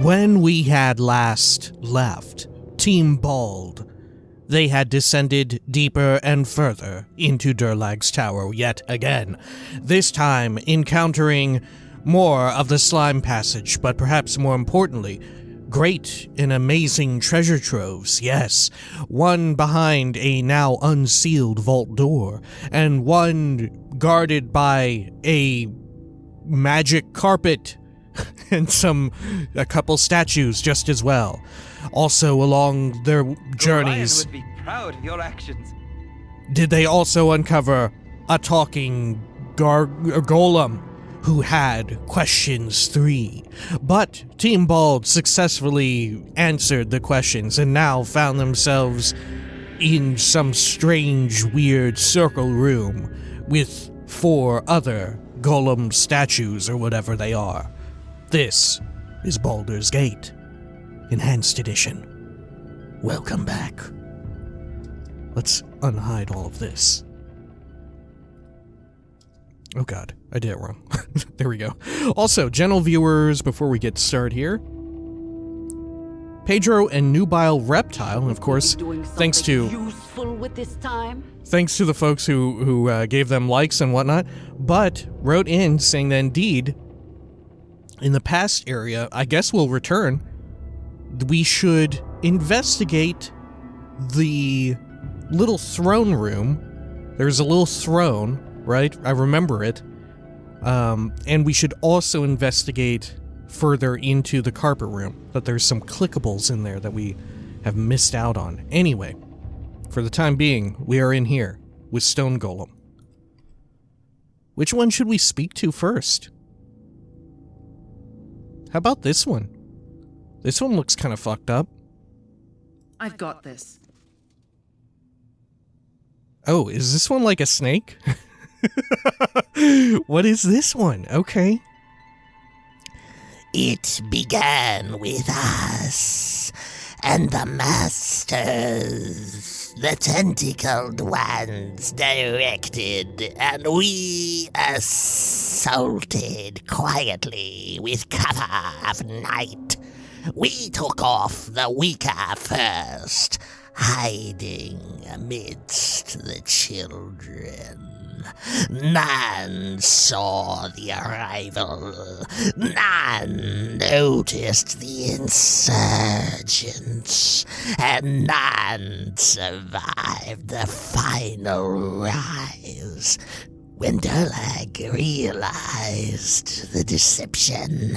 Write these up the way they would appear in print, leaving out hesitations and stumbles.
When we had last left Team Bald, they had descended deeper and further into Durlag's tower yet again, this time encountering more of the slime passage, but perhaps more importantly, great and amazing treasure troves, yes, one behind a now unsealed vault door, and one guarded by a magic carpet and a couple statues just as well. Also, along their journeys, Orion would be proud of your actions. did they also uncover a talking golem who had questions 3. But Team Bald successfully answered the questions and now found themselves in some strange, weird circle room with 4 other golem statues or whatever they are. This is Baldur's Gate, Enhanced Edition. Welcome back. Let's unhide all of this. Oh god, I did it wrong. There we go. Also, gentle viewers, before we get started here, Pedro and Nubile Reptile, and of course, thanks to the folks who gave them likes and whatnot, but wrote in saying that indeed, in the past area, I guess we'll return, we should investigate the little throne room. There's a little throne, right? I remember it. And we should also investigate further into the carpet room, that there's some clickables in there that we have missed out on. Anyway, for the time being, we are in here with Stone Golem. Which one should we speak to first? How about this one? This one looks kind of fucked up. I've got this. Oh, is this one like a snake? What is this one? Okay. It began with us and the masters. The tentacled ones directed, and we assaulted quietly with cover of night. We took off the weaker first, hiding amidst the children. None saw the arrival. None noticed the insurgents. And none survived the final rise. When Durlag realized the deception,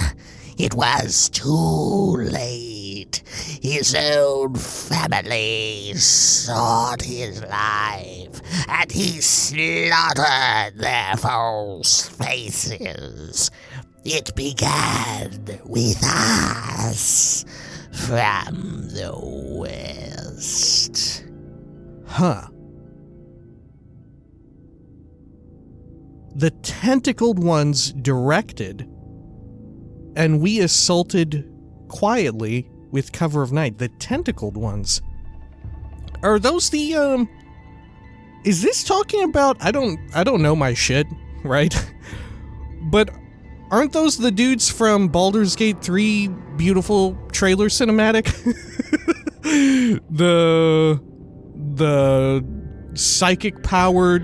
it was too late. His own family sought his life, and he slaughtered their false faces. It began with us from the west. Huh. The tentacled ones directed, and we assaulted quietly with cover of night. The tentacled ones. Are those the, is this talking about, I don't know my shit, right? But aren't those the dudes from Baldur's Gate 3 beautiful trailer cinematic? the psychic powered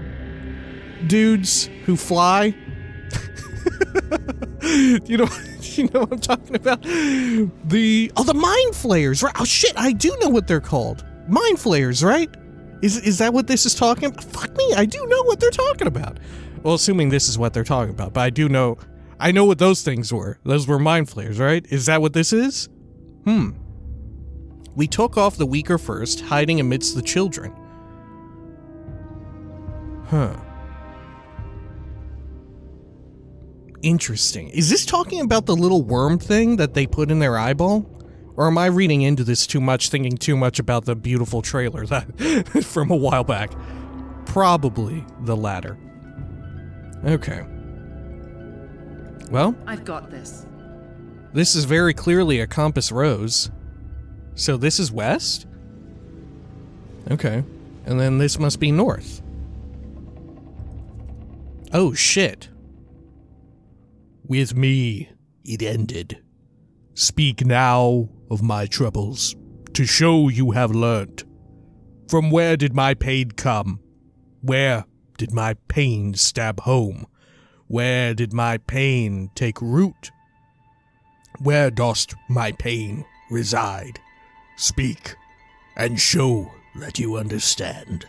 dudes who fly? You know what I'm talking about? The mind flayers, right? Oh shit, I do know what they're called. Mind flayers, right? Is that what this is talking about? Fuck me, I do know what they're talking about. Well, assuming this is what they're talking about, but I know what those things were. Those were mind flayers, right? Is that what this is? We took off the weaker first, hiding amidst the children. Huh. Interesting. Is this talking about the little worm thing that they put in their eyeball? Or am I reading into this too much, thinking too much about the beautiful trailer that from a while back? Probably the latter. Okay. Well, I've got this. This is very clearly a compass rose. So this is west? Okay. And then this must be north. Oh shit. With me, it ended. Speak now of my troubles, to show you have learnt. From where did my pain come? Where did my pain stab home? Where did my pain take root? Where dost my pain reside? Speak, and show that you understand.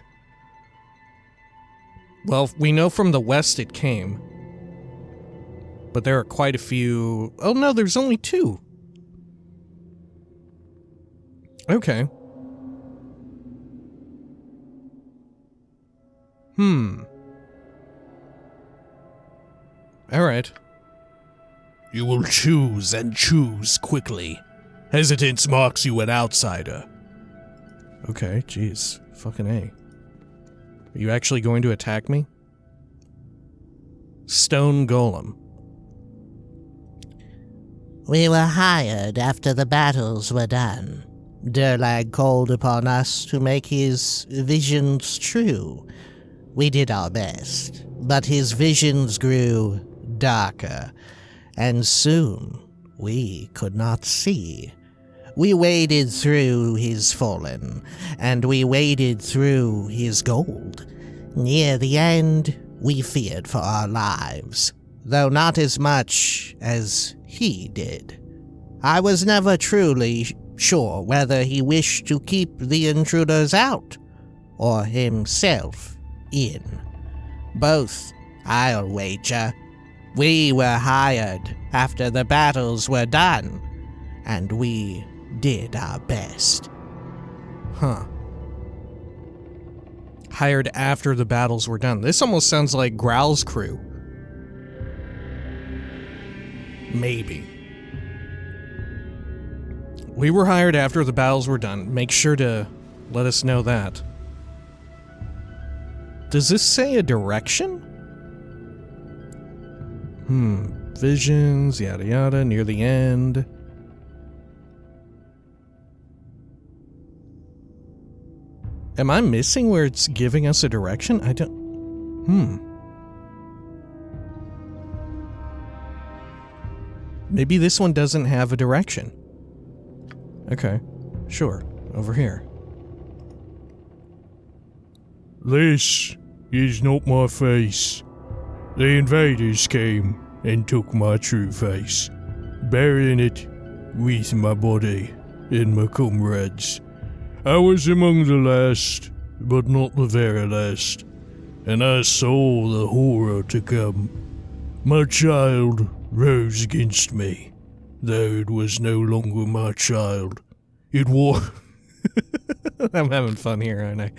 Well, we know from the west it came. But there are quite a few... Oh no, there's only 2. Okay. Alright. You will choose and choose quickly. Hesitance marks you an outsider. Okay, jeez. Fucking A. Are you actually going to attack me? Stone Golem. We were hired after the battles were done. Durlag called upon us to make his visions true. We did our best, but his visions grew darker, and soon we could not see. We waded through his fallen, and we waded through his gold. Near the end, we feared for our lives, though not as much as he did. I was never truly sure whether he wished to keep the intruders out, or himself in. Both, I'll wager. We were hired after the battles were done, and we did our best. Huh. Hired after the battles were done. This almost sounds like Growl's crew. Maybe. We were hired after the battles were done. Make sure to let us know that. Does this say a direction? Visions, yada yada, near the end. Am I missing where it's giving us a direction? I don't... Maybe this one doesn't have a direction. Okay, sure, over here. This is not my face. The invaders came and took my true face, burying it with my body and my comrades. I was among the last, but not the very last, and I saw the horror to come. My child rose against me, though it was no longer my child. It wore... I'm having fun here, aren't I?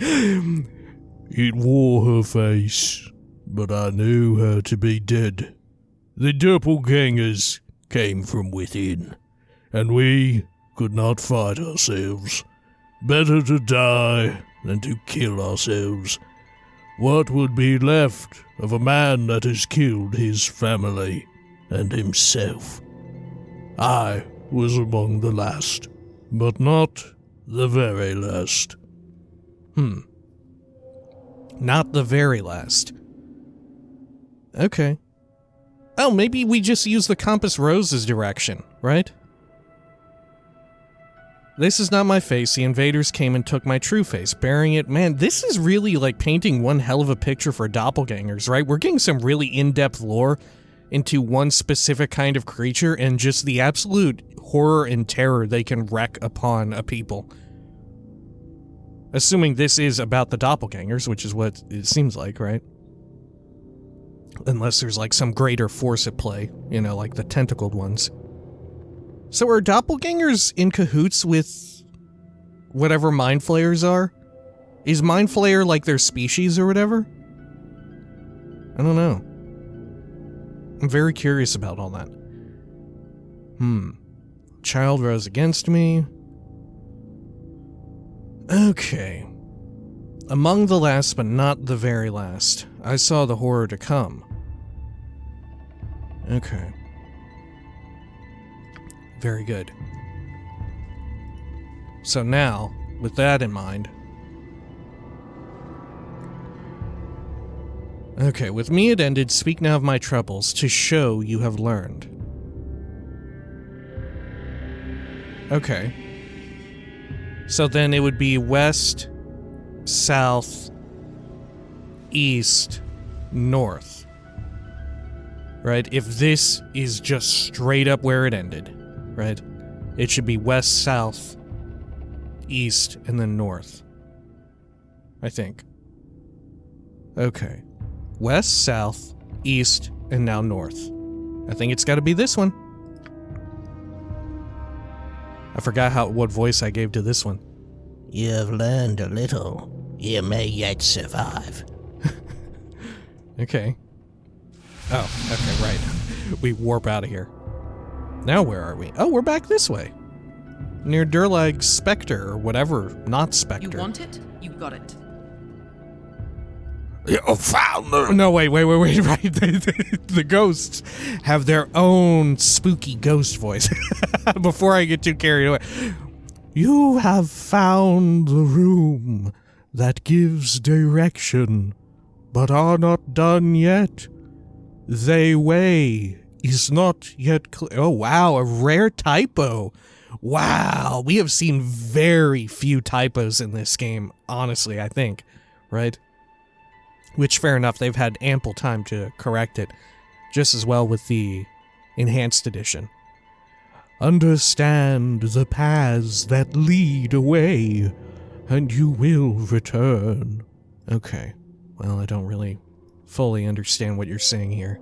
It wore her face, but I knew her to be dead. The doppelgangers came from within, and we could not fight ourselves. Better to die than to kill ourselves. What would be left of a man that has killed his family and himself? I was among the last, but not the very last. Not the very last. Okay. Oh, maybe we just use the compass rose's direction, right? This is not my face. The invaders came and took my true face, burying it. Man, this is really like painting one hell of a picture for doppelgangers, right? We're getting some really in-depth lore into one specific kind of creature and just the absolute horror and terror they can wreak upon a people. Assuming this is about the doppelgangers, which is what it seems like, right? Unless there's like some greater force at play, you know, like the tentacled ones. So are doppelgangers in cahoots with whatever mind flayers are? Is mind flayer like their species or whatever? I don't know. I'm very curious about all that. Child rose against me. Okay. Among the last, but not the very last. I saw the horror to come. Okay. Very good. So now, with that in mind... Okay, with me it ended, speak now of my troubles, to show you have learned. Okay. So then it would be west, south, east, north. Right? If this is just straight up where it ended, right? It should be west, south, east, and then north. I think. Okay. West, south, east, and now north. I think it's got to be this one. I forgot what voice I gave to this one. You've learned a little. You may yet survive. Okay. Oh, okay, right. We warp out of here. Now where are we? Oh, we're back this way. Near Durlag's Spectre, or whatever, not Spectre. You want it? You got it. You found the... No, wait, right. The ghosts have their own spooky ghost voice. Before I get too carried away. You have found the room that gives direction, but are not done yet. They way is not yet clear. Oh, wow, a rare typo. Wow, we have seen very few typos in this game, honestly, I think, right? Which, fair enough, they've had ample time to correct it, just as well with the Enhanced Edition. Understand the paths that lead away, and you will return. Okay, well, I don't really fully understand what you're saying here.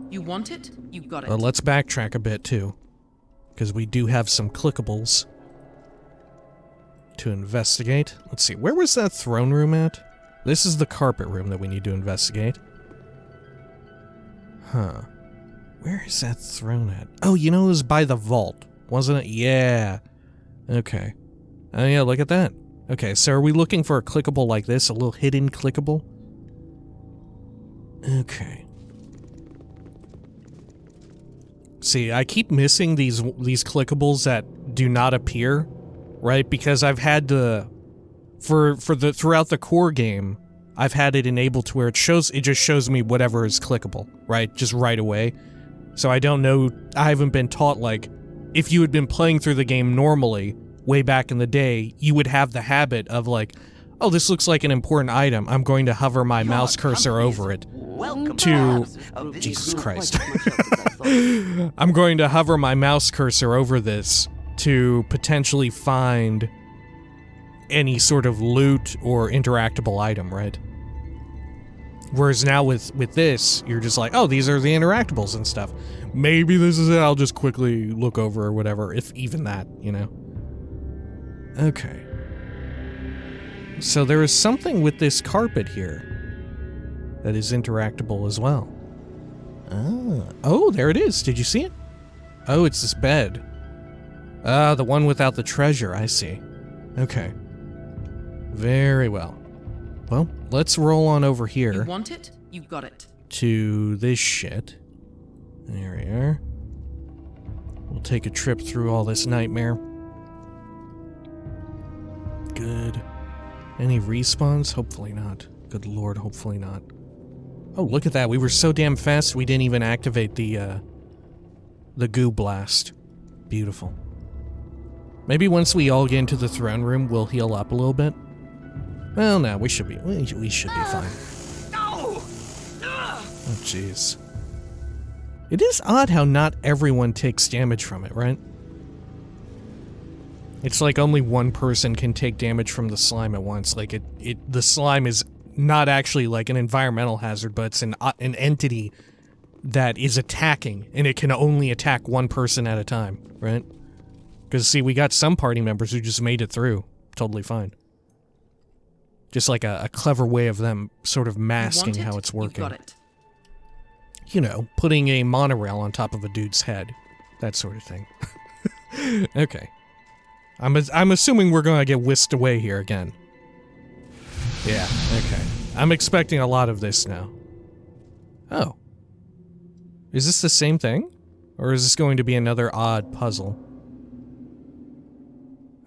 You want it? You got it. Well, let's backtrack a bit, too, because we do have some clickables to investigate. Let's see, where was that throne room at? This is the carpet room that we need to investigate. Huh. Where is that throne at? Oh, you know, it was by the vault, wasn't it? Yeah. Okay. Oh, yeah, look at that. Okay, so are we looking for a clickable like this? A little hidden clickable? Okay. See, I keep missing these clickables that do not appear, right? Because I've had to... throughout the core game, I've had it enabled to where it just shows me whatever is clickable, right? Just right away. So I don't know, I haven't been taught, like, if you had been playing through the game normally, way back in the day, you would have the habit of like, oh, this looks like an important item, I'm going to hover my mouse cursor over it to... Jesus Christ. I'm going to hover my mouse cursor over this to potentially find any sort of loot or interactable item, right? Whereas now with this, you're just like, oh, these are the interactables and stuff. Maybe this is it, I'll just quickly look over or whatever, if even that, you know? Okay. So there is something with this carpet here that is interactable as well. Oh, there it is. Did you see it? Oh, it's this bed. Ah, the one without the treasure, I see. Okay. Very well. Well, let's roll on over here. You want it? You got it. To this shit. There we are. We'll take a trip through all this nightmare. Good. Any respawns? Hopefully not. Good lord, hopefully not. Oh, look at that. We were so damn fast we didn't even activate the goo blast. Beautiful. Maybe once we all get into the throne room, we'll heal up a little bit. Well, no, we should be fine. No! Oh, jeez. It is odd how not everyone takes damage from it, right? It's like only one person can take damage from the slime at once. Like the slime is not actually like an environmental hazard, but it's an entity that is attacking, and it can only attack one person at a time, right? Because, see, we got some party members who just made it through totally fine. Just like a clever way of them sort of masking how it's working. You got it. You know, putting a monorail on top of a dude's head. That sort of thing. Okay. I'm assuming we're gonna get whisked away here again. Yeah, okay. I'm expecting a lot of this now. Oh. Is this the same thing? Or is this going to be another odd puzzle?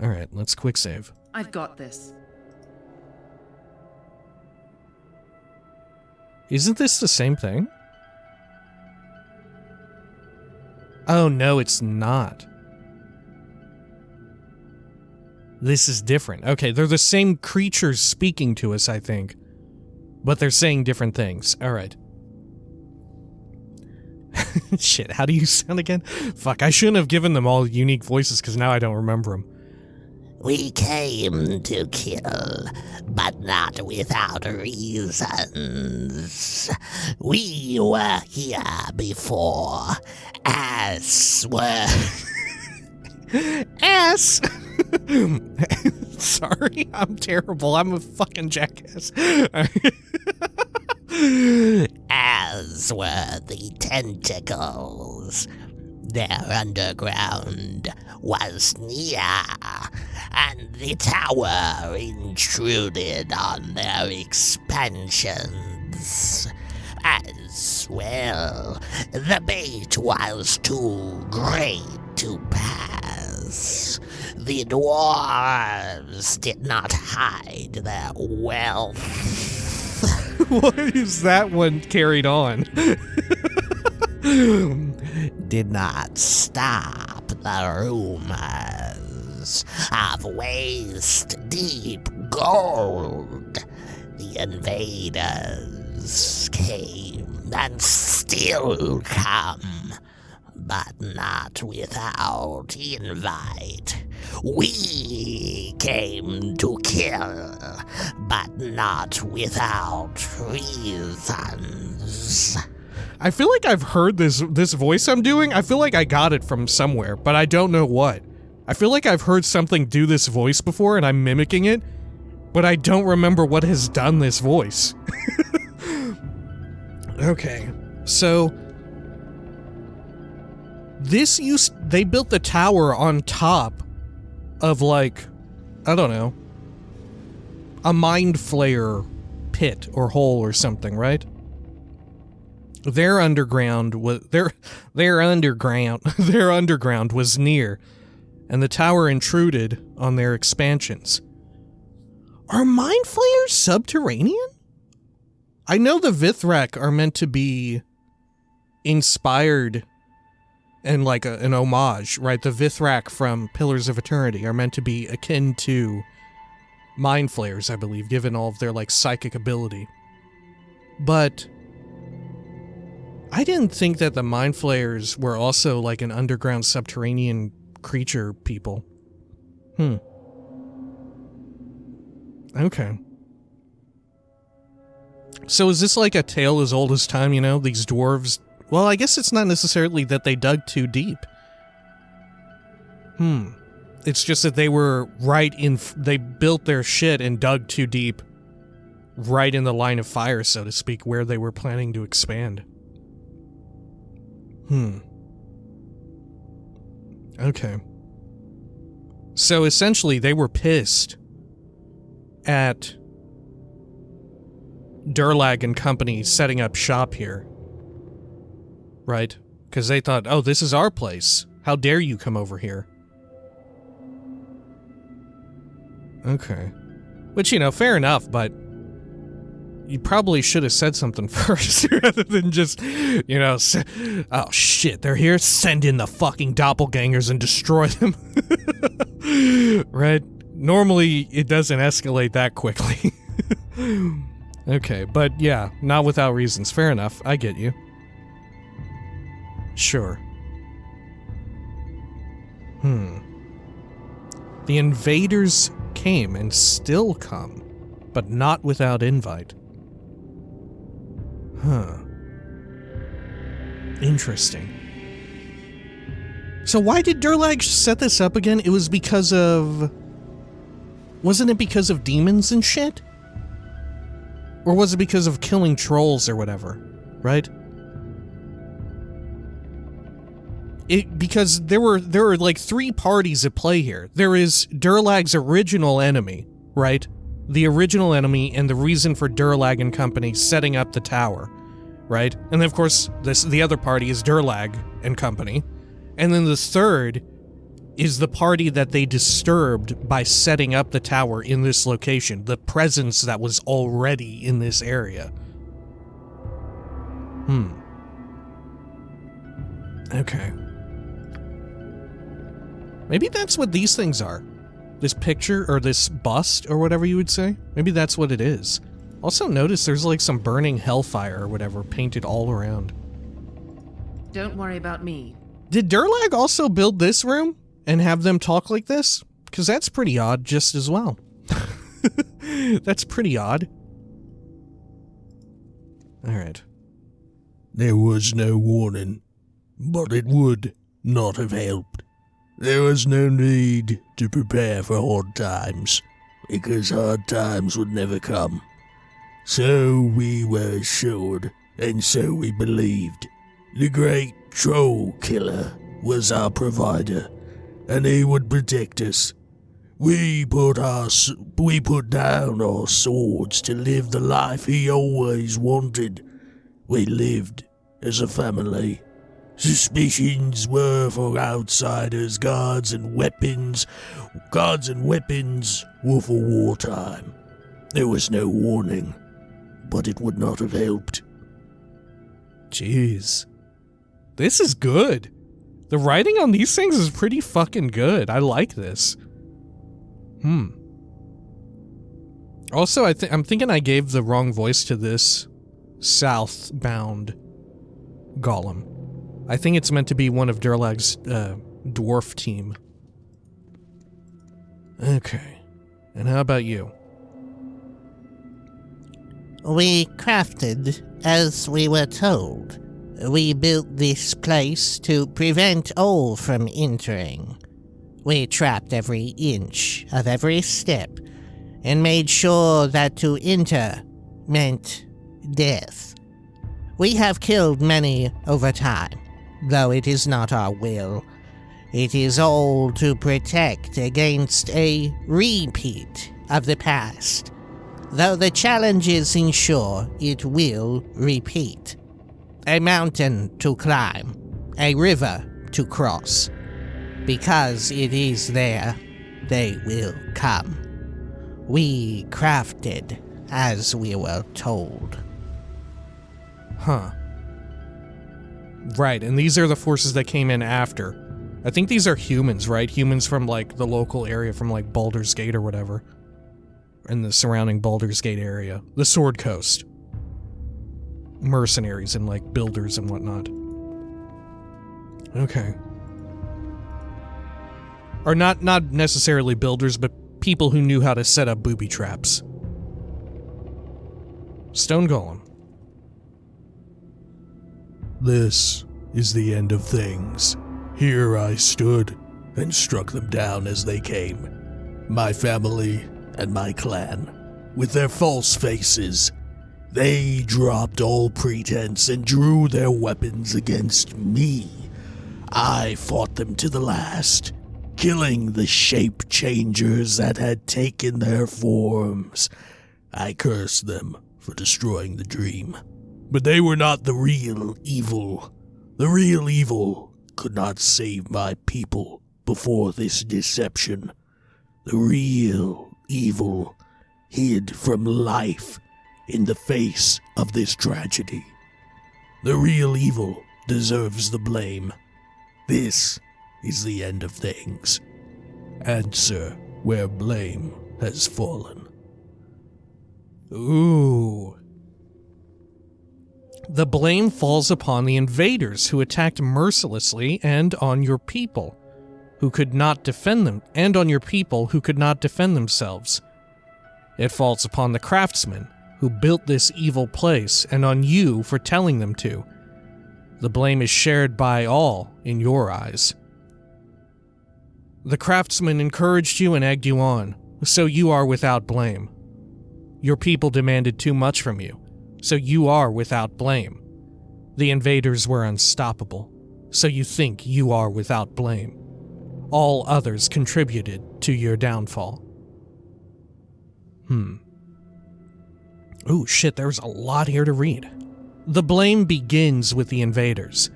Alright, let's quick save. I've got this. Isn't this the same thing? Oh no, it's not. This is different. Okay, they're the same creatures speaking to us, I think. But they're saying different things. Alright. Shit, how do you sound again? Fuck, I shouldn't have given them all unique voices because now I don't remember them. We came to kill, but not without reasons. We were here before, as were... Ass! Sorry, I'm terrible. I'm a fucking jackass. As were the tentacles. Their underground was near, and the tower intruded on their expansions. As well, the bait was too great to pass. The dwarves did not hide their wealth. Why is that one carried on? Did not stop the rumors of waist-deep gold. The invaders came and still come, but not without invite. We came to kill, but not without reasons. I feel like I've heard this voice I'm doing. I feel like I got it from somewhere, but I don't know what. I feel like I've heard something do this voice before and I'm mimicking it, but I don't remember what has done this voice. Okay, so they built the tower on top of, like, I don't know, a mind flayer pit or hole or something, right? Their underground was their underground was near, and the tower intruded on their expansions. Are mind flayers subterranean? I know the Vithrak are meant to be inspired and like an homage, right? The Vithrak from Pillars of Eternity are meant to be akin to mind flayers, I believe, given all of their like psychic ability. But I didn't think that the mind flayers were also like an underground subterranean creature people. Okay. So is this like a tale as old as time, you know? These dwarves... Well, I guess it's not necessarily that they dug too deep. It's just that they were right in... They built their shit and dug too deep. Right in the line of fire, so to speak, where they were planning to expand. Okay. So essentially, they were pissed at Durlag and company setting up shop here. Right? Because they thought, oh, this is our place. How dare you come over here? Okay. Which, you know, fair enough, but you probably should have said something first rather than just, you know, oh shit, they're here, send in the fucking doppelgangers and destroy them. Right? Normally, it doesn't escalate that quickly. Okay, but yeah, not without reasons. Fair enough, I get you. Sure. The invaders came and still come, but not without invite. Interesting. So why did Durlag set this up again? It was because of... Wasn't it because of demons and shit? Or was it because of killing trolls or whatever? Right? Because there were like 3 parties at play here. There is Durlag's original enemy, right? The original enemy and the reason for Durlag and company setting up the tower, right? And then of course, the other party is Durlag and company. And then the third is the party that they disturbed by setting up the tower in this location, the presence that was already in this area. Okay. Maybe that's what these things are. This picture, or this bust, or whatever you would say. Maybe that's what it is. Also notice there's like some burning hellfire or whatever painted all around. Don't worry about me. Did Durlag also build this room and have them talk like this? Because that's pretty odd just as well. That's pretty odd. Alright. There was no warning, but it would not have helped. There was no need to prepare for hard times, because hard times would never come. So we were assured, and so we believed. The great Trollkiller was our provider, and he would protect us. We put down our swords to live the life he always wanted. We lived as a family. Suspicions were for outsiders, guards and weapons were for wartime. There was no warning, but it would not have helped. Jeez. This is good. The writing on these things is pretty fucking good. I like this. Also, I'm thinking I gave the wrong voice to this southbound golem. I think it's meant to be one of Durlag's dwarf team. Okay. And how about you? We crafted as we were told. We built this place to prevent all from entering. We trapped every inch of every step and made sure that to enter meant death. We have killed many over time, though it is not our will. It is all to protect against a repeat of the past, though the challenges ensure it will repeat. A mountain to climb, a river to cross. Because it is there, they will come. We crafted as we were told. Huh. Right, and these are the forces that came in after. I think these are humans, right? Humans from, like, the local area from, like, Baldur's Gate or whatever. In the surrounding Baldur's Gate area. The Sword Coast. Mercenaries and, like, builders and whatnot. Okay. Or not necessarily builders, but people who knew how to set up booby traps. Stone Golem. This is the end of things. Here I stood and struck them down as they came. My family and my clan, with their false faces. They dropped all pretense and drew their weapons against me. I fought them to the last, killing the shape changers that had taken their forms. I cursed them for destroying the dream. But they were not the real evil. The real evil could not save my people before this deception. The real evil hid from life in the face of this tragedy. The real evil deserves the blame. This is the end of things. Answer where blame has fallen. Ooh. The blame falls upon the invaders who attacked mercilessly and on your people who could not defend them, and on your people who could not defend themselves. It falls upon the craftsmen who built this evil place and on you for telling them to. The blame is shared by all in your eyes. The craftsmen encouraged you and egged you on, so you are without blame. Your people demanded too much from you, so you are without blame. The invaders were unstoppable, so you think you are without blame. All others contributed to your downfall. Ooh, shit, there's a lot here to read. The blame begins with the invaders,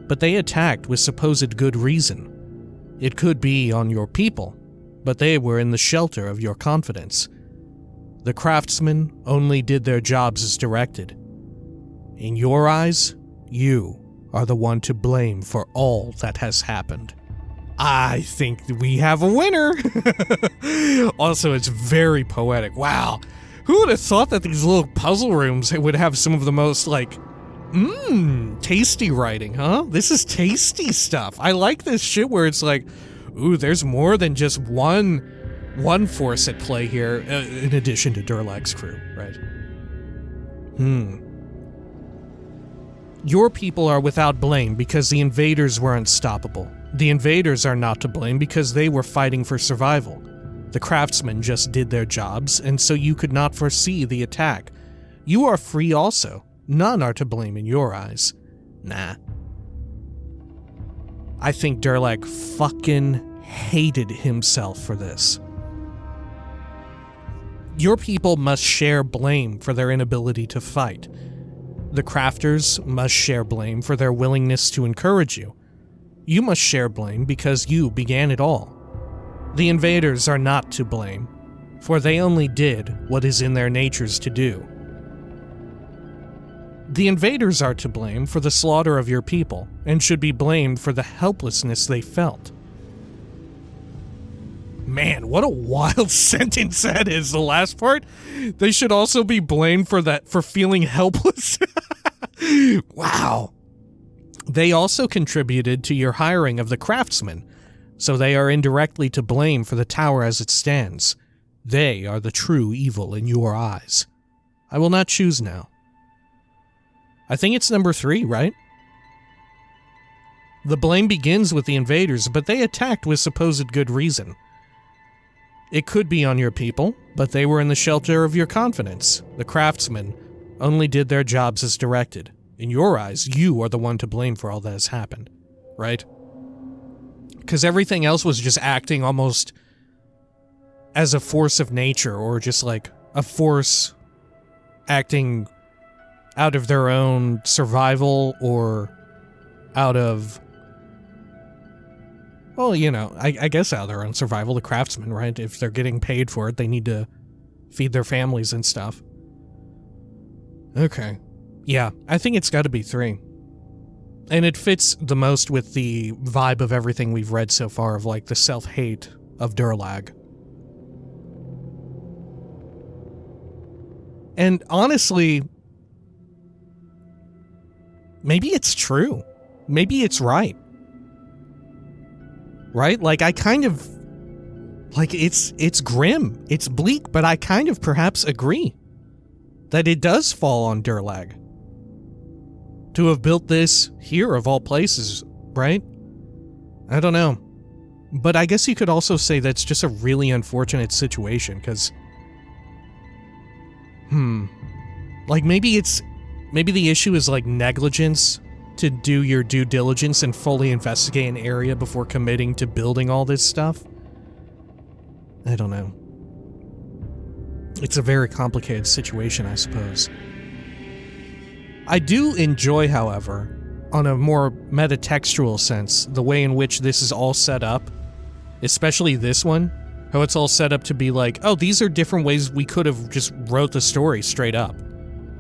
but they attacked with supposed good reason. It could be on your people, but they were in the shelter of your confidence. The craftsmen only did their jobs as directed. In your eyes, you are the one to blame for all that has happened. I think we have a winner. Also, it's very poetic. Wow. Who would have thought that these little puzzle rooms would have some of the most, like, tasty writing, huh? This is tasty stuff. I like this shit where it's like, ooh, there's more than just one force at play here, in addition to Durlag's crew, right? Your people are without blame because the invaders were unstoppable. The invaders are not to blame because they were fighting for survival. The craftsmen just did their jobs, and so you could not foresee the attack. You are free also. None are to blame in your eyes. Nah. I think Durlag fucking hated himself for this. Your people must share blame for their inability to fight. The crafters must share blame for their willingness to encourage you. You must share blame because you began it all. The invaders are not to blame, for they only did what is in their natures to do. The invaders are to blame for the slaughter of your people, and should be blamed for the helplessness they felt. Man, what a wild sentence that is, the last part. They should also be blamed for feeling helpless. Wow. They also contributed to your hiring of the craftsmen, so they are indirectly to blame for the tower as it stands. They are the true evil in your eyes. I will not choose now. I think it's number 3, right? The blame begins with the invaders, but they attacked with supposed good reason. It could be on your people, but they were in the shelter of your confidence. The craftsmen only did their jobs as directed. In your eyes, you are the one to blame for all that has happened, right? Because everything else was just acting almost as a force of nature, or just like a force acting out of their own survival, or out of, well, you know, I guess out of their own survival, the craftsmen, right? If they're getting paid for it, they need to feed their families and stuff. Okay. Yeah, I think it's got to be 3. And it fits the most with the vibe of everything we've read so far, of like the self-hate of Durlag. And honestly, maybe it's true. Maybe it's right. Right? Like, I kind of, like, it's grim, it's bleak, but I kind of perhaps agree that it does fall on Durlag to have built this here of all places, right? I don't know. But I guess you could also say that's just a really unfortunate situation, because, like, maybe the issue is like negligence to do your due diligence and fully investigate an area before committing to building all this stuff. I don't know. It's a very complicated situation, I suppose. I do enjoy, however, on a more metatextual sense, the way in which this is all set up, especially this one, how it's all set up to be like, oh, these are different ways we could have just wrote the story straight up,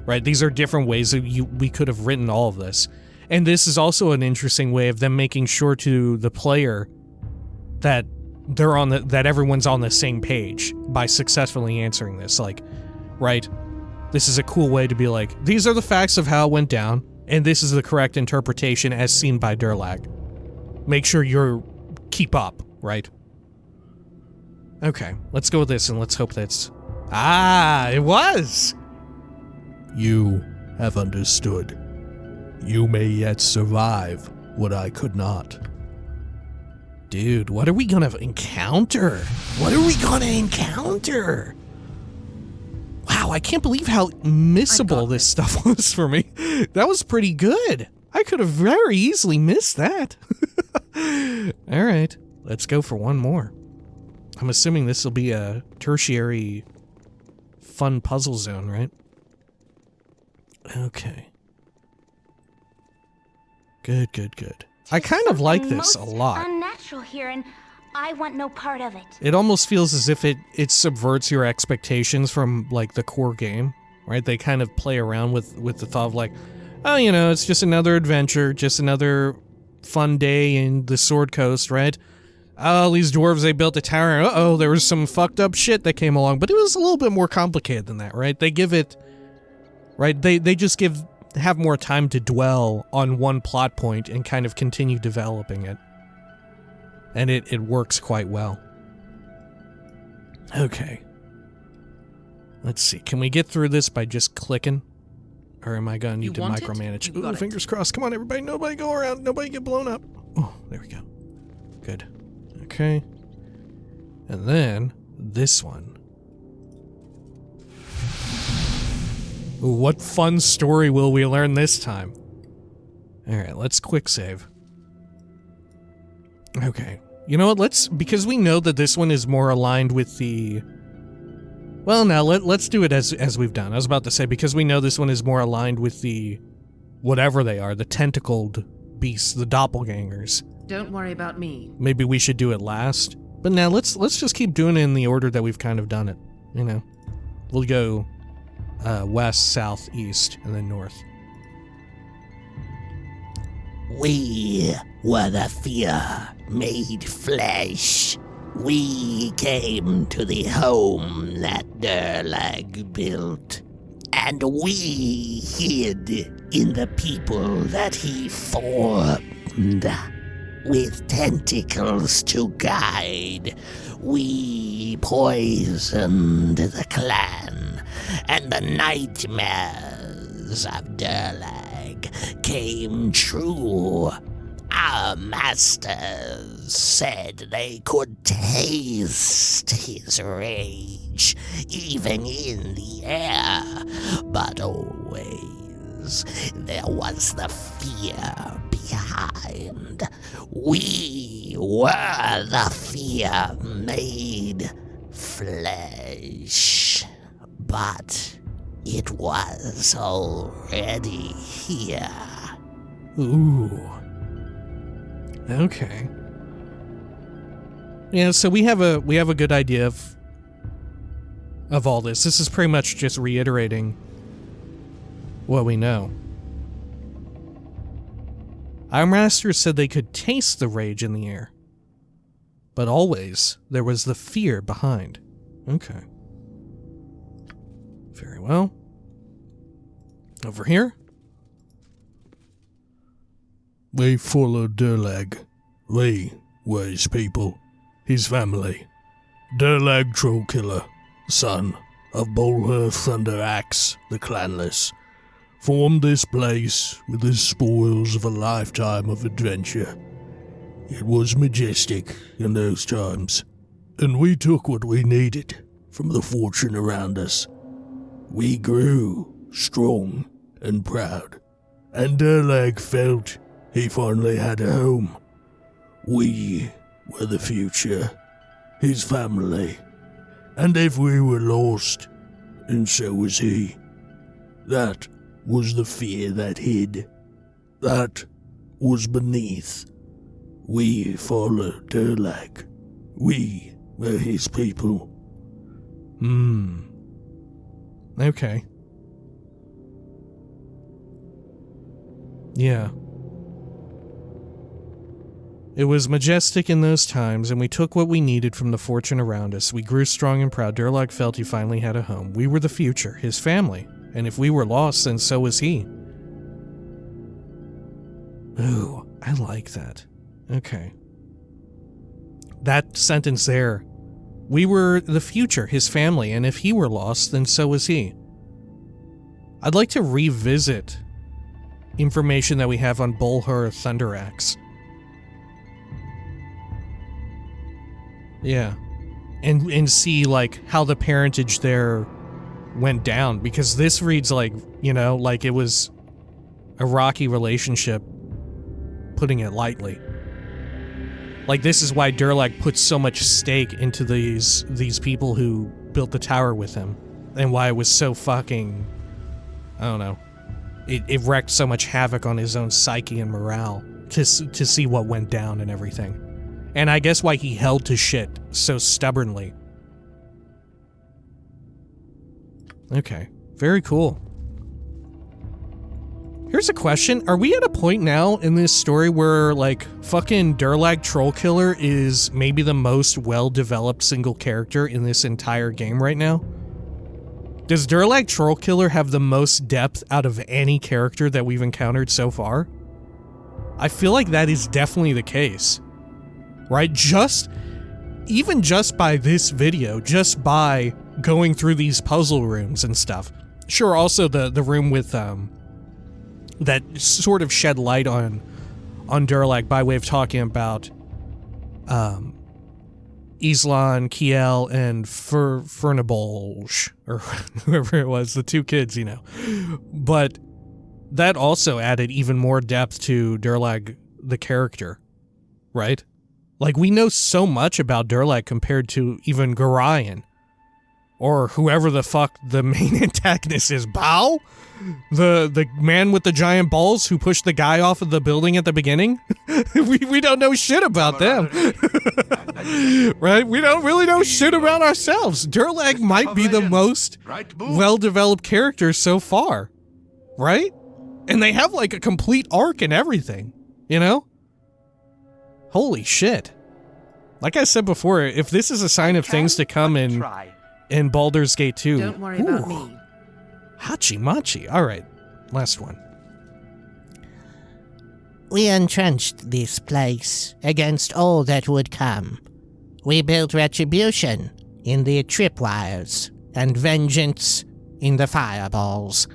right? These are different ways that we could have written all of this. And this is also an interesting way of them making sure to the player that that everyone's on the same page by successfully answering this, like, right? This is a cool way to be like, these are the facts of how it went down, and this is the correct interpretation as seen by Durlag. Make sure you're keep up, right? Okay, let's go with this, and let's hope that's... Ah, it was! You have understood. You may yet survive what I could not. Dude, what are we gonna encounter? What are we gonna encounter? Wow, I can't believe how missable this stuff was for me. That was pretty good. I could have very easily missed that. Alright, let's go for one more. I'm assuming this will be a tertiary fun puzzle zone, right? Okay. Good, good, good. I kind of like this a lot. Unnatural here, and I want no part of it. It almost feels as if it subverts your expectations from, like, the core game, right? They kind of play around with the thought of, like, oh, you know, it's just another adventure, just another fun day in the Sword Coast, right? oh, these dwarves, they built a tower, and uh-oh, there was some fucked up shit that came along. But it was a little bit more complicated than that, right? They give it, right? They just have more time to dwell on one plot point and kind of continue developing it. And it works quite well. Okay. Let's see. Can we get through this by just clicking? Or am I going to need to micromanage? Ooh, fingers crossed. Come on, everybody. Nobody go around. Nobody get blown up. Oh, there we go. Good. Okay. And then this one. Ooh, what fun story will we learn this time? Alright, let's quick save. Okay. You know what, because we know that this one is more aligned with the... Well, now, let's do it as we've done. I was about to say, because we know this one is more aligned with the... whatever they are, the tentacled beasts, the doppelgangers. Don't worry about me. Maybe we should do it last. But now, let's just keep doing it in the order that we've kind of done it, you know? We'll go west, south, east, and then north. We were the fear made flesh. We came to the home that Durlag built, and we hid in the people that he formed. With tentacles to guide, we poisoned the clan, and the nightmares of Durlag came true. Our masters said they could taste his rage, even in the air, but always there was the fear behind. We were the fear made flesh, but it was already here. Ooh. Okay. Yeah, so we have a good idea of all this. This is pretty much just reiterating what we know. Our masters said they could taste the rage in the air, but always there was the fear behind. Okay. Very well. Over here. We followed Durlag. We were his people, his family. Durlag Trollkiller, son of Baldur Thunderaxe the Clanless, formed this place with the spoils of a lifetime of adventure. It was majestic in those times, and we took what we needed from the fortune around us. We grew strong and proud, and Durlag felt he finally had a home. We were the future, his family, and if we were lost, and so was he. That was the fear that hid. That was beneath. We followed Durlag. We were his people. Okay. Yeah. It was majestic in those times, and we took what we needed from the fortune around us. We grew strong and proud. Durlag felt he finally had a home. We were the future, his family, and if we were lost, then so was he. Ooh, I like that. Okay. That sentence there. We were the future, his family, and if he were lost, then so was he. I'd like to revisit information that we have on Baldur Thunderaxe. Yeah. And see, like, how the parentage there went down, because this reads like, you know, like it was a rocky relationship, putting it lightly. Like, this is why Durlag put so much stake into these people who built the tower with him, and why it was so fucking, I don't know, it wreaked so much havoc on his own psyche and morale to see what went down and everything. And I guess why he held to shit so stubbornly. Okay, very cool. Here's a question. Are we at a point now in this story where, like, fucking Durlag Trollkiller is maybe the most well-developed single character in this entire game right now? Does Durlag Trollkiller have the most depth out of any character that we've encountered so far? I feel like that is definitely the case. Right? Even just by this video, just by going through these puzzle rooms and stuff. Sure, also the room with, that sort of shed light on Durlag by way of talking about Islan, Kiel, and Fernabolge, or whoever it was, the two kids, you know. But that also added even more depth to Durlag, the character, right? Like, we know so much about Durlag compared to even Gorion, or whoever the fuck the main antagonist is. Bao? The man with the giant balls who pushed the guy off of the building at the beginning? we don't know shit about them. Right? We don't really know shit about ourselves. Durlag might be the most well-developed character so far. Right? And they have like a complete arc and everything. You know? Holy shit. Like I said before, if this is a sign of things to come in Baldur's Gate 2. Don't worry about me. Hachi-machi. Alright, last one. We entrenched this place against all that would come. We built retribution in the tripwires and vengeance in the fireballs.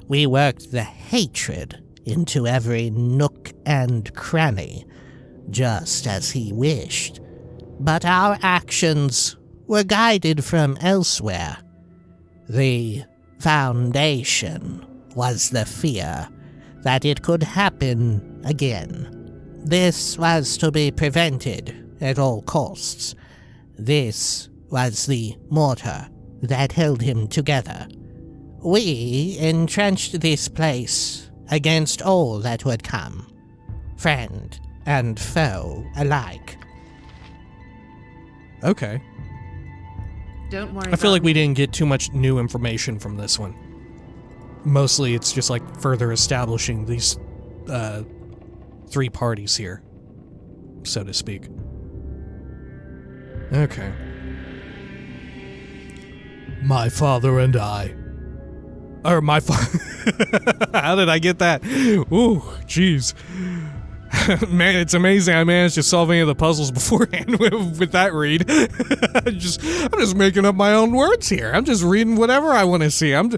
We worked the hatred into every nook and cranny, just as he wished. But our actions were guided from elsewhere. The foundation was the fear that it could happen again. This was to be prevented at all costs. This was the mortar that held him together. We entrenched this place against all that would come, friend and foe alike. Okay. Don't worry. I feel like we didn't get too much new information from this one. Mostly it's just like further establishing these three parties here, so to speak. Okay. My father and I. Or my How did I get that? Ooh, jeez. Man, it's amazing I managed to solve any of the puzzles beforehand with that read. I'm just making up my own words here. I'm just reading whatever I want to see. I'm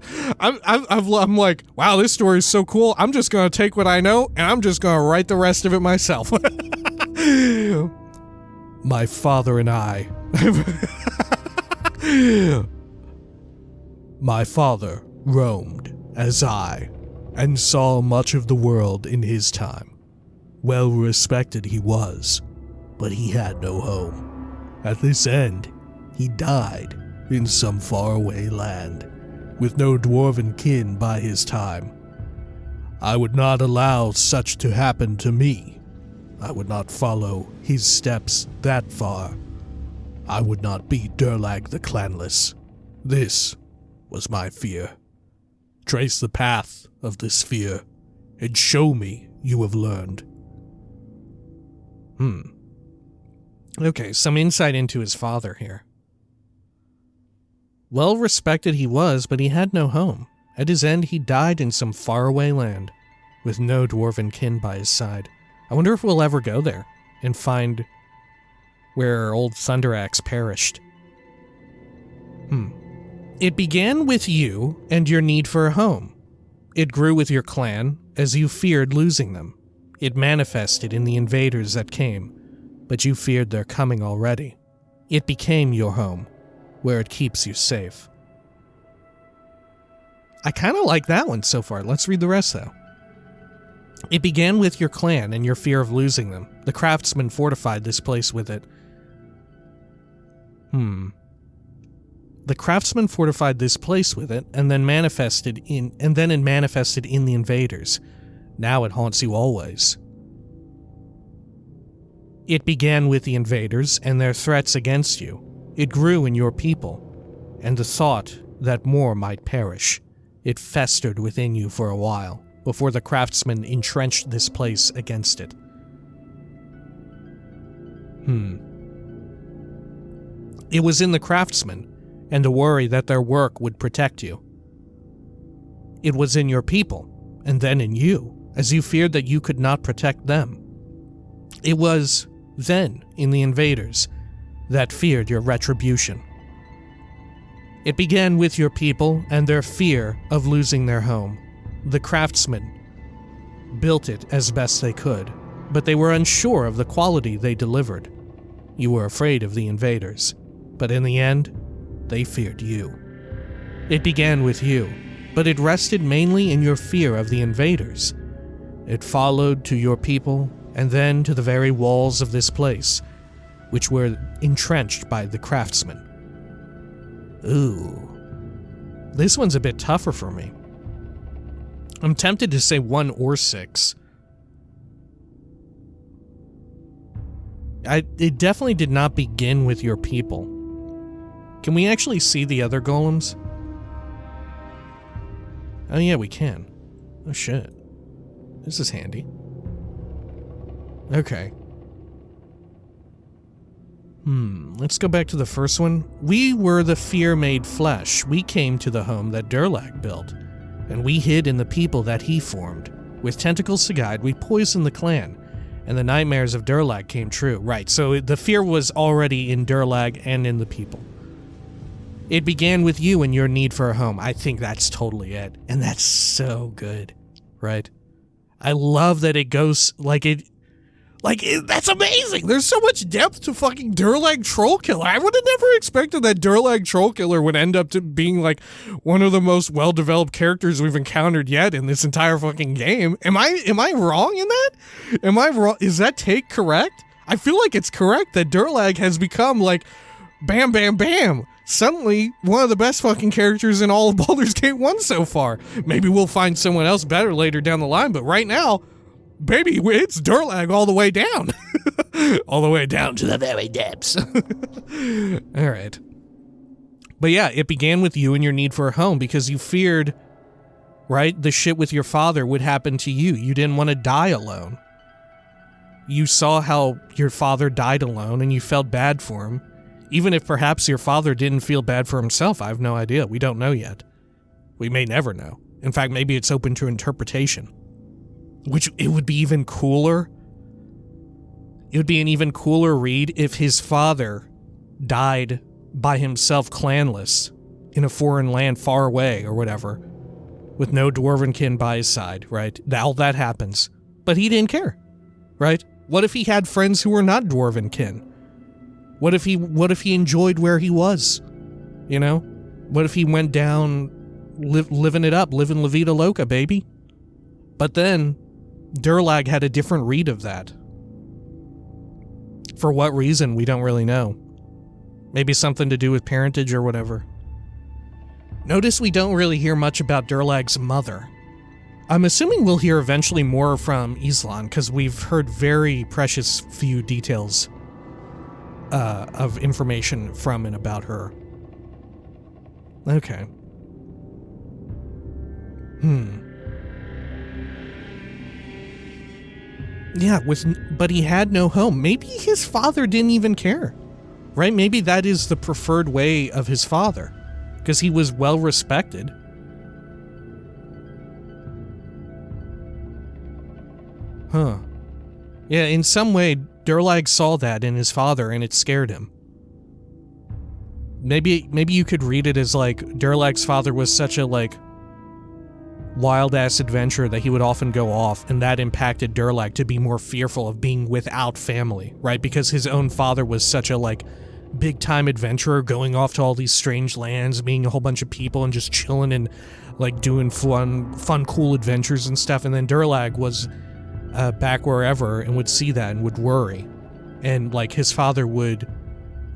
like, wow, this story is so cool. I'm just gonna take what I know and I'm just gonna write the rest of it myself. My father and I. My father roamed as I, and saw much of the world in his time. Well respected he was, but he had no home. At this end, he died in some faraway land, with no dwarven kin by his time. I would not allow such to happen to me. I would not follow his steps that far. I would not be Durlag the Clanless. This was my fear. Trace the path of this fear, and show me you have learned. Okay, some insight into his father here. Well respected he was, but he had no home. At his end, he died in some faraway land, with no dwarven kin by his side. I wonder if we'll ever go there, and find where old Thunderaxe perished. It began with you and your need for a home. It grew with your clan, as you feared losing them. It manifested in the invaders that came, but you feared their coming already. It became your home, where it keeps you safe. I kind of like that one so far. Let's read the rest, though. It began with your clan and your fear of losing them. The craftsmen fortified this place with it. The craftsmen fortified this place with it, and then it manifested in the invaders. Now it haunts you always. It began with the invaders and their threats against you. It grew in your people, and the thought that more might perish. It festered within you for a while. before the craftsmen entrenched this place against it. It was in the craftsmen, and a worry that their work would protect you. It was in your people, and then in you, as you feared that you could not protect them. It was then in the invaders that feared your retribution. It began with your people and their fear of losing their home. The craftsmen built it as best they could, but they were unsure of the quality they delivered. You were afraid of the invaders, but in the end, they feared you. It began with you, but it rested mainly in your fear of the invaders. It followed to your people, and then to the very walls of this place, which were entrenched by the craftsmen. Ooh. This one's a bit tougher for me. I'm tempted to say 1 or 6. It definitely did not begin with your people. Can we actually see the other golems? Oh yeah, we can. Oh shit. This is handy. Okay. Let's go back to the first one. We were the fear made flesh. We came to the home that Durlag built, and we hid in the people that he formed. With tentacles to guide, we poisoned the clan, and the nightmares of Durlag came true. Right, so the fear was already in Durlag and in the people. It began with you and your need for a home. I think that's totally it, and that's so good, right? I love that it goes, that's amazing! There's so much depth to fucking Durlag Trollkiller. I would have never expected that Durlag Trollkiller would end up to being, like, one of the most well-developed characters we've encountered yet in this entire fucking game. Am I wrong in that? Am I wrong? Is that take correct? I feel like it's correct that Durlag has become, like, bam, bam, bam. Suddenly, one of the best fucking characters in all of Baldur's Gate 1 so far. Maybe we'll find someone else better later down the line, but right now, baby, it's Durlag all the way down. All the way down to the very depths. All right. But yeah, it began with you and your need for a home because you feared, right, the shit with your father would happen to you. You didn't want to die alone. You saw how your father died alone and you felt bad for him. Even if perhaps your father didn't feel bad for himself, I have no idea. We don't know yet. We may never know. In fact, maybe it's open to interpretation. Which, it would be even cooler. It would be an even cooler read if his father died by himself clanless in a foreign land far away or whatever, with no dwarven kin by his side, right? All that happens. But he didn't care, right? What if he had friends who were not dwarven kin? What if he enjoyed where he was? You know? What if he went down living it up, living La Vida Loca, baby? But then Durlag had a different read of that. For what reason, we don't really know. Maybe something to do with parentage or whatever. Notice we don't really hear much about Durlag's mother. I'm assuming we'll hear eventually more from Islan, because we've heard very precious few details of information from and about her. Okay. Yeah, but he had no home. Maybe his father didn't even care, right? Maybe that is the preferred way of his father, because he was well respected. Huh. Yeah, in some way, Durlag saw that in his father, and it scared him. Maybe you could read it as, like, Durlag's father was such a, like, wild-ass adventurer that he would often go off, and that impacted Durlag to be more fearful of being without family, right? Because his own father was such a, like, big-time adventurer, going off to all these strange lands, meeting a whole bunch of people, and just chilling and, like, doing fun, cool adventures and stuff, and then Durlag was back wherever and would see that and would worry. And, like, his father would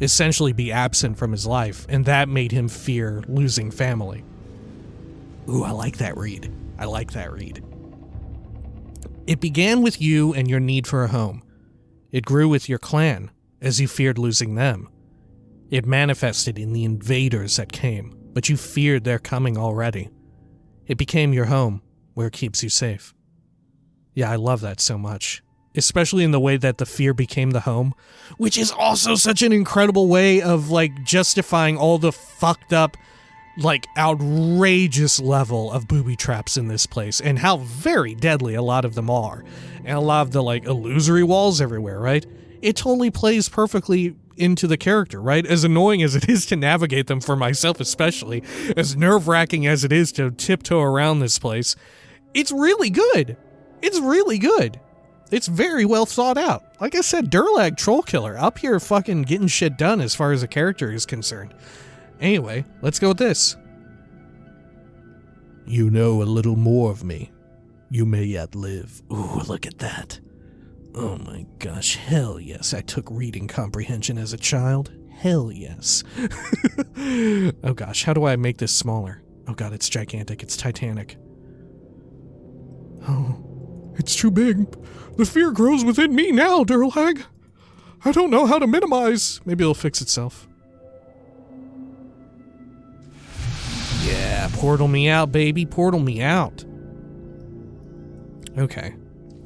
essentially be absent from his life, and that made him fear losing family. Ooh, I like that read. I like that read. It began with you and your need for a home. It grew with your clan, as you feared losing them. It manifested in the invaders that came, but you feared their coming already. It became your home, where it keeps you safe. Yeah, I love that so much. Especially in the way that the fear became the home, which is also such an incredible way of, like, justifying all the fucked up, like, outrageous level of booby traps in this place, and how very deadly a lot of them are. And a lot of the, like, illusory walls everywhere, right? It totally plays perfectly into the character, right? As annoying as it is to navigate them for myself especially, as nerve-wracking as it is to tiptoe around this place, it's really good. It's really good. It's very well thought out. Like I said, Durlag Trollkiller, up here fucking getting shit done as far as the character is concerned. Anyway, let's go with this. You know a little more of me. You may yet live. Ooh, look at that. Oh my gosh, hell yes. I took reading comprehension as a child. Hell yes. Oh gosh, how do I make this smaller? Oh god, it's gigantic. It's Titanic. Oh, it's too big. The fear grows within me now, Durlag. I don't know how to minimize. Maybe it'll fix itself. Yeah, portal me out, baby. Portal me out. Okay.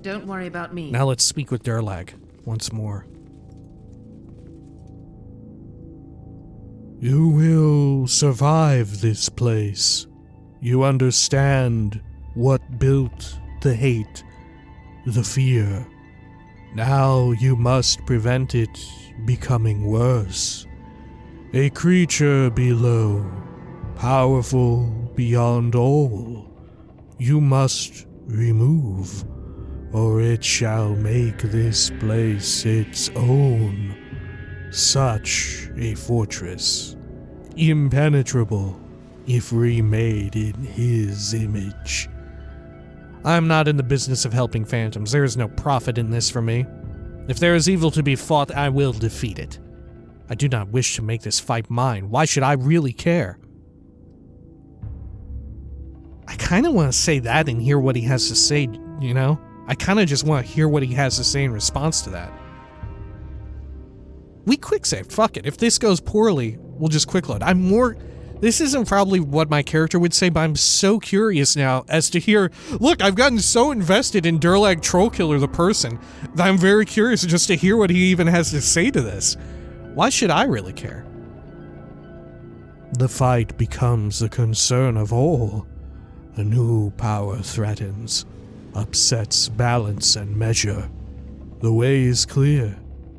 Don't worry about me. Now let's speak with Durlag once more. You will survive this place. You understand what built the hate, the fear. Now you must prevent it becoming worse. A creature below, powerful beyond all, you must remove, or it shall make this place its own. Such a fortress, impenetrable if remade in his image. I'm not in the business of helping phantoms. There is no profit in this for me. If there is evil to be fought, I will defeat it. I do not wish to make this fight mine. Why should I really care? I kind of want to say that and hear what he has to say, you know? I kind of just want to hear what he has to say in response to that. We quick save. Fuck it. If this goes poorly, we'll just quick load. This isn't probably what my character would say, but I'm so curious now as to hear, look, I've gotten so invested in Durlag Trollkiller the person that I'm very curious just to hear what he even has to say to this. Why should I really care? The fight becomes a concern of all. A new power threatens, upsets balance and measure. The way is clear.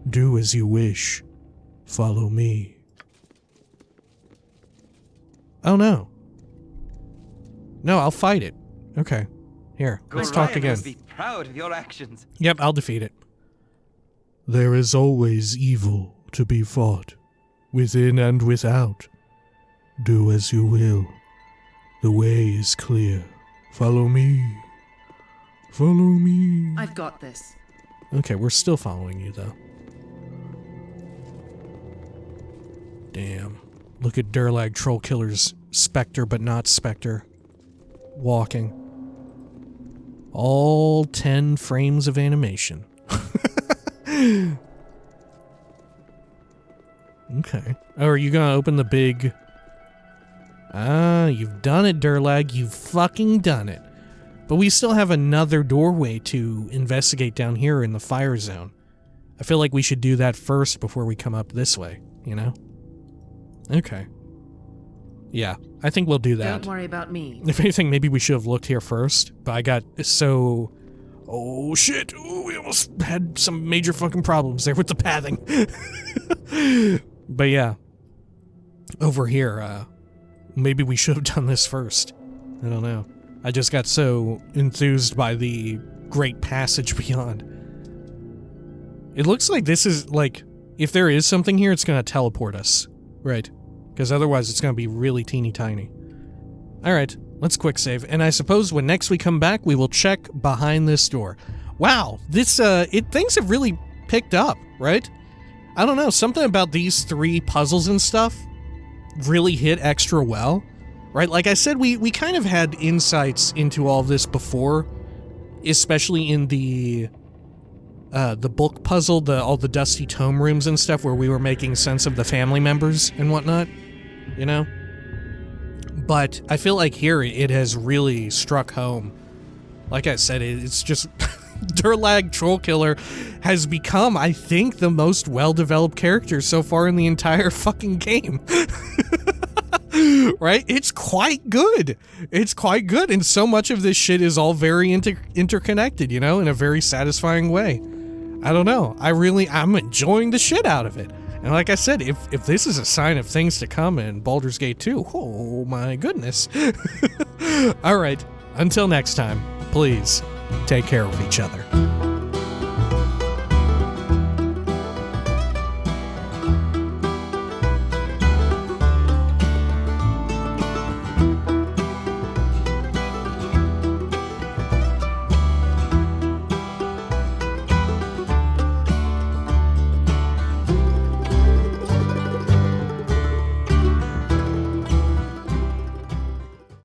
Do as you wish. Follow me. Oh no. No, I'll fight it. Okay. Here, let's talk again. Be proud of your actions. Yep, I'll defeat it. There is always evil to be fought, within and without. Do as you will. The way is clear. Follow me. Follow me. I've got this. Okay, we're still following you though. Damn. Look at Durlag Trollkiller's Spectre but not Spectre. Walking. All 10 frames of animation. Okay. Oh, are you gonna open the big... Ah, you've done it, Durlag. You've fucking done it. But we still have another doorway to investigate down here in the fire zone. I feel like we should do that first before we come up this way, you know? Okay. Yeah, I think we'll do that. Don't worry about me. If anything, maybe we should have looked here first, but I got so... Oh shit, ooh, we almost had some major fucking problems there with the pathing. But yeah, over here, maybe we should have done this first. I don't know. I just got so enthused by the great passage beyond. It looks like this is, like, if there is something here, it's gonna teleport us. Right. Because otherwise it's gonna be really teeny tiny. Alright, let's quick save. And I suppose when next we come back, we will check behind this door. Wow, this, things have really picked up, right? I don't know, something about these 3 puzzles and stuff really hit extra well, right? Like I said, we kind of had insights into all of this before, especially in the book puzzle, all the dusty tome rooms and stuff where we were making sense of the family members and whatnot, you know? But I feel like here it has really struck home like I said, it's just Durlag Trollkiller has become, I think, the most well-developed character so far in the entire fucking game. Right? It's quite good. It's quite good, and so much of this shit is all very interconnected, you know, in a very satisfying way. I don't know. I'm enjoying the shit out of it. And like I said, if this is a sign of things to come in Baldur's Gate 2, oh my goodness. All right, until next time, please take care of each other.